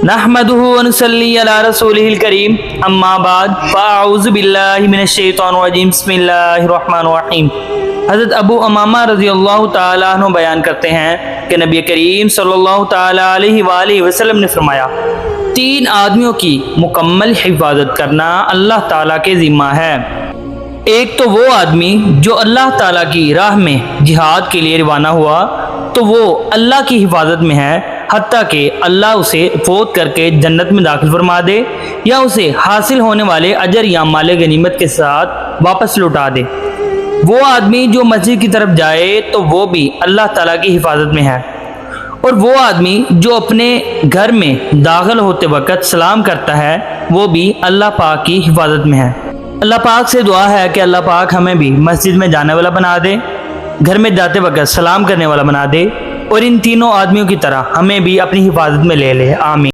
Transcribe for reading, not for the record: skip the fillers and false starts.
نحمده ونصلي على رسوله الكريم اما بعد فاعوذ باللہ من الشیطان الرجیم بسم اللہ الرحمن الرحیم۔ حضرت ابو امامہ رضی اللہ تعالیٰ عنہ بیان کرتے ہیں کہ نبی کریم صلی اللہ تعالیٰ علیہ وآلہ وسلم نے فرمایا، 3 آدمیوں کی مکمل حفاظت کرنا اللہ تعالیٰ کے ذمہ ہے۔ ایک تو وہ آدمی جو اللہ تعالیٰ کی راہ میں جہاد کے لیے روانہ ہوا تو وہ اللہ کی حفاظت میں ہے، حتیٰ کہ اللہ اسے فوت کر کے جنت میں داخل فرما دے یا اسے حاصل ہونے والے اجر یا مال غنیمت کے ساتھ واپس لوٹا دے۔ وہ آدمی جو مسجد کی طرف جائے تو وہ بھی اللہ تعالیٰ کی حفاظت میں ہے، اور وہ آدمی جو اپنے گھر میں داخل ہوتے وقت سلام کرتا ہے وہ بھی اللہ پاک کی حفاظت میں ہے۔ اللہ پاک سے دعا ہے کہ اللہ پاک ہمیں بھی مسجد میں جانے والا بنا دے، گھر میں جاتے وقت سلام کرنے والا بنا دے، اور ان تینوں آدمیوں کی طرح ہمیں بھی اپنی حفاظت میں لے لے، آمین۔